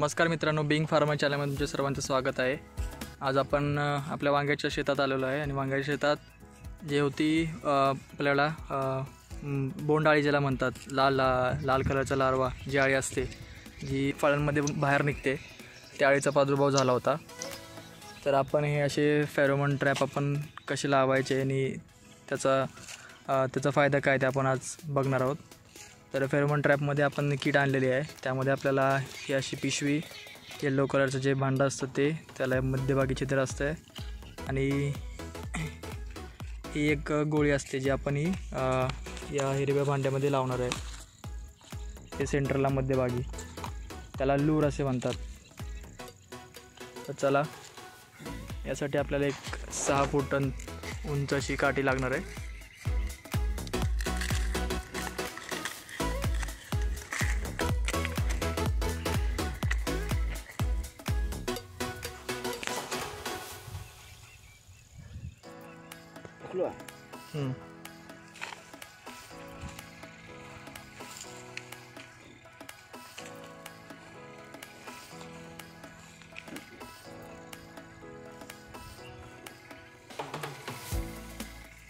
नमस्कार मित्रांनो, Bing farmer चॅनलमध्ये तुमच्या सर्वांचं स्वागत आहे। आज आपण आपल्या वांग्याच्या शेतात आलेलो आहे आणि वांग्याच्या शेतात जे होती आपल्याला बोंडाळी ज्याला म्हणतात, लाल कलरचा लार्वा जी अळी असते जी फळांमध्ये बाहेर निघते, त्या अळीचा प्रादुर्भाव झाला होता। तर आपण हे असे फेरोमोन ट्रॅप आपण कसे लावायचे आणि त्याचा फायदा काय ते आपण आज बघणार आहोत। तर फेरोमोन ट्रॅपमध्ये आपण किट आणलेली आहे, त्यामध्ये आपल्याला ही अशी पिशवी येलो कलरचं जे भांडं असतं ते त्याला मध्यभागी छिद्र असतं आणि ही एक गोळी असते जी आपण या हिरव्या भांड्यामध्ये लावणार आहे। ते सेंटरला मध्यभागी त्याला लूर असे म्हणतात। तर चला, यासाठी आपल्याला एक 6 फूट उंच अशी काठी लागणार आहे।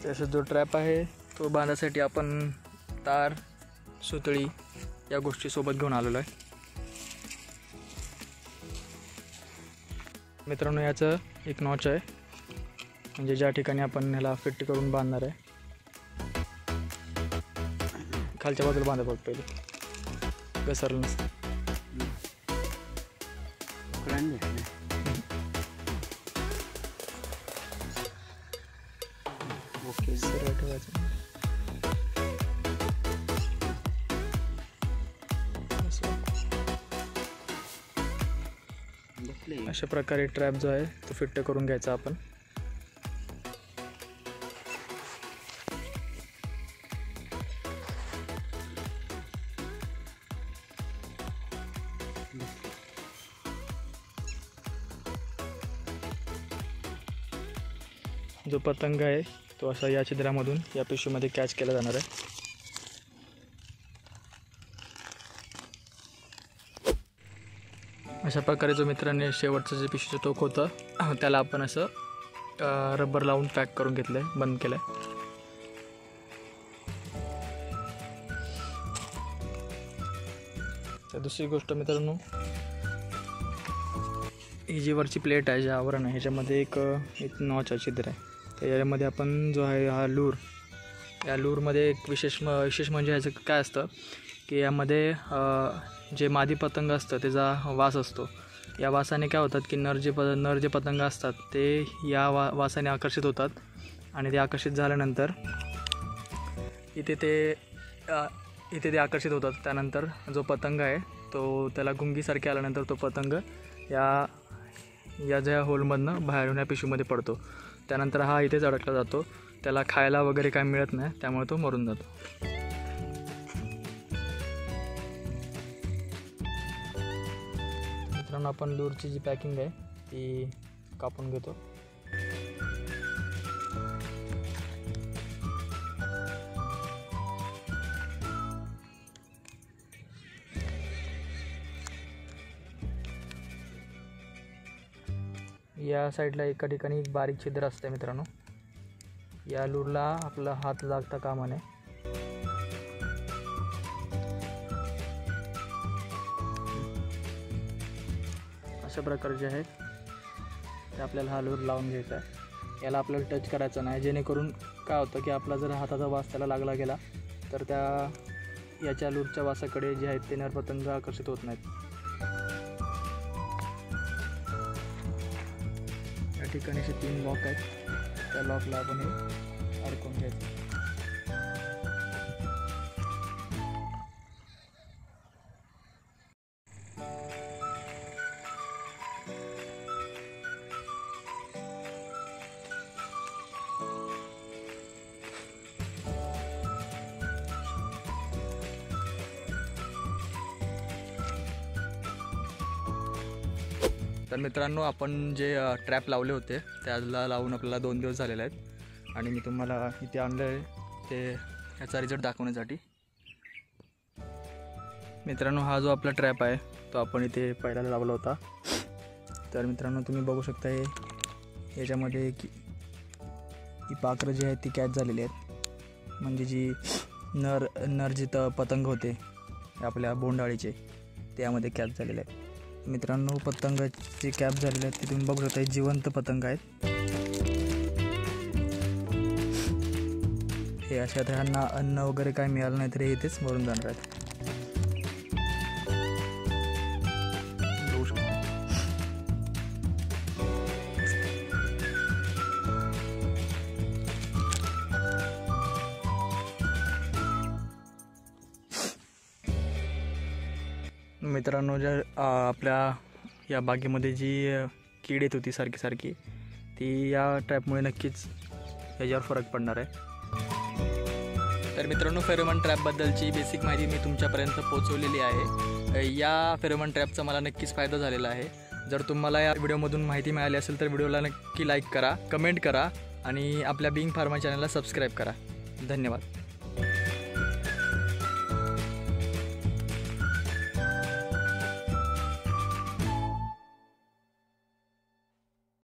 तसं जो ट्रॅप आहे तो बांधण्यासाठी आपण तार, सुतळी या गोष्टी सोबत घेऊन आलेलो आहे। मित्रांनो, याचं एक नॉच आहे, म्हणजे ज्या ठिकाणी आपण ह्याला फिट करून बांधणार आहे। खालच्या बाजूला बांधा बघ, पहिले घसरलं नसतं। ओके, सरळ ठेवायचं। अशा प्रकारे ट्रॅप जो आहे तो फिट करून घ्यायचा आपण। जो पतंग आहे तो असा या छिद्रामधून या पिशवीमध्ये कॅच केला जाणार आहे। अशा प्रकारे जो मित्रांनी शेवटचं जे पिशवीचं टोक होतं त्याला आपण असं रबर लावून पॅक करून घेतलं आहे, बंद केलं आहे। तर दुसरी गोष्ट मित्रांनो, ही जी वरची प्लेट आहे, जे आवरण आहे, ह्याच्यामध्ये एक नॉच छिद्र आहे। तर यामध्ये आपण जो आहे हा लूर, या लूरमध्ये एक विशेष म्हणजे ह्याचं काय असतं की यामध्ये जे मादी पतंग असतं त्याचा वास असतो। या वासाने काय होतात की नर जे पतंग असतात ते या वासाने आकर्षित होतात आणि ते आकर्षित झाल्यानंतर इथे ते आकर्षित होतात। त्यानंतर जो पतंग आहे तो त्याला गुंगीसारखे आल्यानंतर तो पतंग या ज्या होलमधनं बाहेरून या पिशवीमध्ये पडतो। त्यानंतर हा इथेच अडकला जातो, त्याला खायला वगैरे काय मिळत नाही, त्यामुळे तो मरून जातो। मित्रांनो, आपण लूरची जी पॅकिंग आहे ती कापून घेतो। या साईडला एका ठिकाणी एक बारीक छिद्र असते मित्रांनो, या लूरला आपला हात लागता कामा नये। अशा प्रकारे जे आहे ते आपल्याला हा लूर लावून घ्यायचा आहे। याला आपल्याला टच करायचं नाही, जेणेकरून काय होतं की आपला जर हाताचा वास त्याला लागला गेला तर याच्या लूरच्या वासाकडे जे आहेत ते नरपतंग आकर्षित होत नाहीत। या ठिकाणी 3 लॉक आहेत, त्या लॉकला आपण हे अडकून घ्यायचं। तर मित्रांनो, आपण जे ट्रॅप लावले होते त्याला लावून आपल्याला 2 दिवस झालेले आहेत आणि मी तुम्हाला इथे आणलं आहे ते याचा रिझल्ट दाखवण्यासाठी। मित्रांनो, हा जो आपला ट्रॅप आहे तो आपण इथे पहिला लावला होता। तर मित्रांनो तुम्ही बघू शकता याच्यामध्ये ही पाखरं जी आहेत ती कॅच झालेली आहेत, म्हणजे जी नर जिथं पतंग होते आपल्या बोंडाळीचे त्यामध्ये कॅच झालेले आहेत। मित्रांनो पतंगाची कॅप झालेले आहेत ते तुम्ही बघू शकता, जिवंत पतंग आहेत हे। अशा ह्यांना अन्न वगैरे काय मिळालं नाही तरी इथेच मरून जाणार आहेत। मित्रांनो जर आपल्या या बागेमध्ये जी कीड येत होती सारखी ती या ट्रॅपमुळे नक्कीच याच्यावर फरक पडणार आहे। तर मित्रांनो फेरोमोन ट्रॅपबद्दलची बेसिक माहिती मी तुमच्यापर्यंत पोहोचवलेली आहे। या फेरोमोन ट्रॅपचा मला नक्कीच फायदा झालेला आहे। जर तुम्हाला या व्हिडिओमधून माहिती मिळाली असेल तर व्हिडिओला नक्की लाईक करा, कमेंट करा आणि आपल्या बिंग फार्मा चॅनलला सबस्क्राईब करा। धन्यवाद।